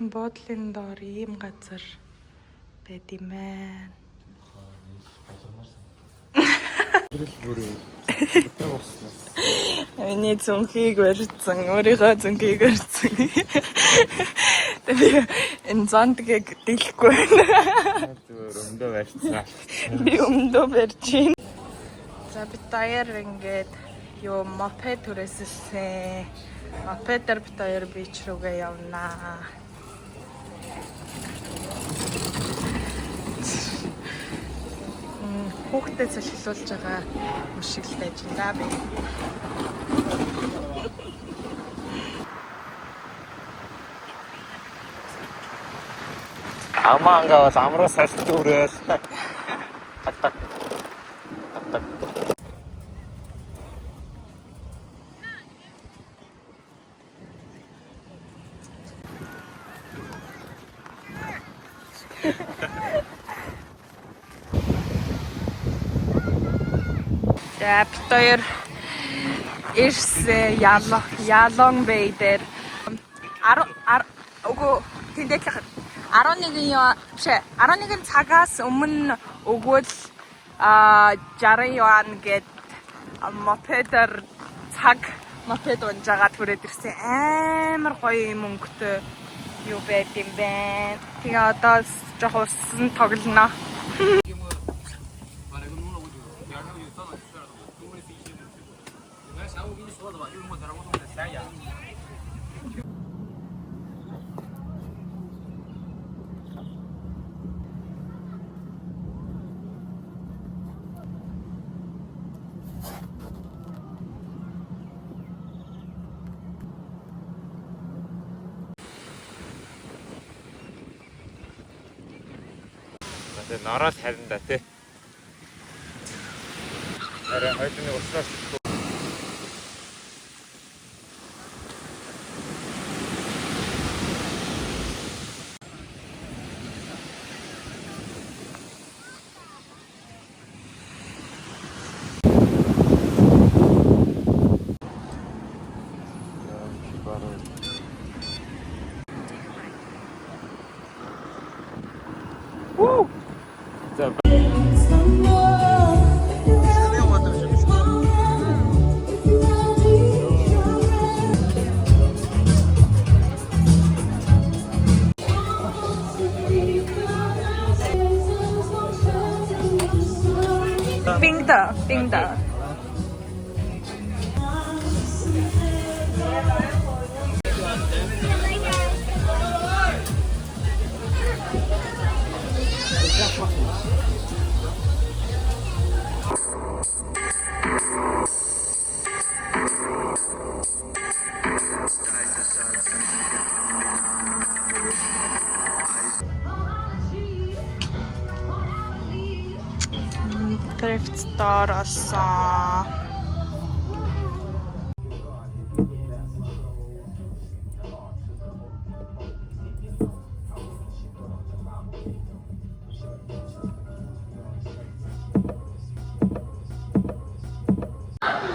Монголын буудлын доор ийм газар байд юм байна. Миний зүнхийг барьсан, өөрийнхөө зүнхийг барьсан. Тэгээ энэ зонтгийг дэлэхгүй байна. Зүгээр өмдөө барьсан. Би өмдөө барьж байна. За бид даяар ингээд юу мопед түрээсэлсэн. Мопедаар бид даяар бич рүүгээ явнаа. Хүүхдэд солиулж байгаа юм шиг л байж байна би. Амаангаа бас амраа салт өрөөл. За бид хоёр ирсэн Ялон Бэй дээр 11 цагаас өмнө өгвөл 60 юан гээд мопедаар мопед унжаагаад хүрээд ирсэн. Амар гоё мөнгөтэй юу байт юм бэ? Тэгээ одоо жоохон усан тоглоно. Тэгээ нараас харин да тий. Арай хоёрны уснаас冰的。Thrift store орсон.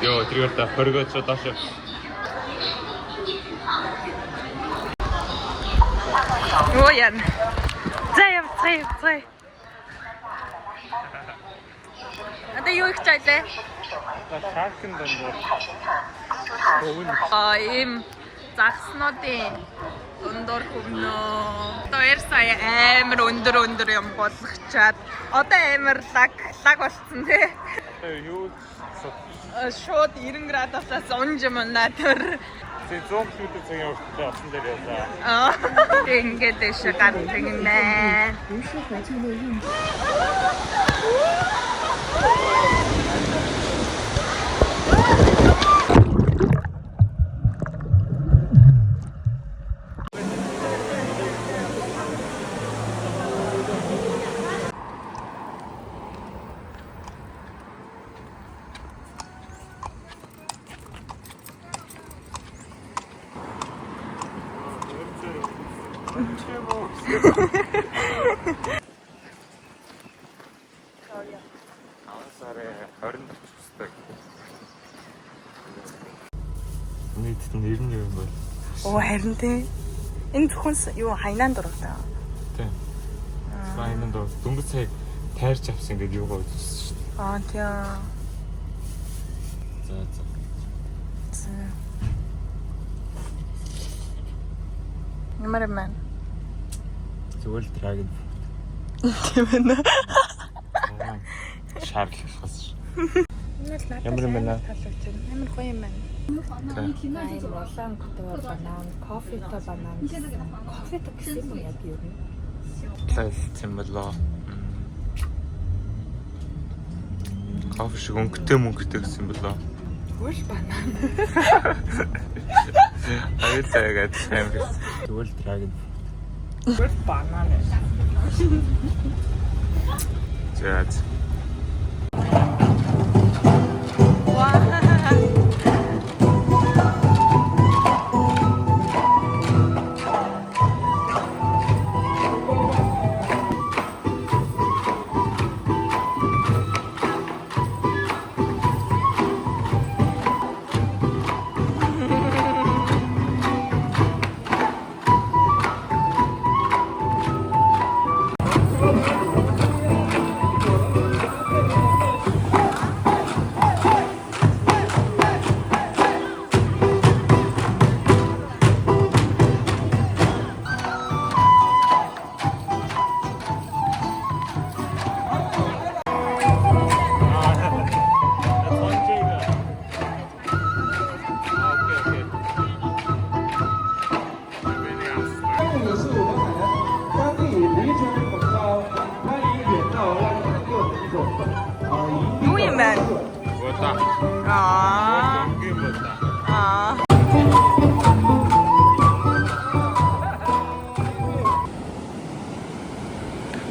Йоо, тэргээр хоригооч доош. Оо ян. Зай. Одоо юу их чайлаа? Шаркин дондор. Ийм загснуудын өндөр хөвнөө. Тэр сая амар өндөр юм болгочаад одоо амар лаг болцсон тий. Юу шууд 90 градусаас унжмана тэр. Тэг 100 км цагийн уртаа авсан дээр явлаа. Ингээд дэш гарч ирнэ. Сараа 20 төстэй. Нийт 90 юм байна. Оо харин тий. Энэ зөвхөн юу хайнаан дургата. Тийм. Хайнаан дург дөнгөж цаг тайрч авсан гэдэг юугаа үзсэн шүү дээ. Аа тийм. За. Ямар юм бэ? Зүгээр л драгон. Тийм ээ. Шаарлахаас ш. Ямар юм бэ? Ямар гоё юм байна. Ай молон гэдэг банан, кофетой банан. Кофетой гэсэн юм яг юу вэ? Лайлцсан болоо. Кофе шиг өнгөтэй мөнгөтэй гэсэн болоо. Хөл банан. Аяцаагаад амирс. Зүгээр л драгон. Хөл банан. За. Юу юм бэ? Бота. Аа. Бота. Аа.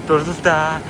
Дурдаа.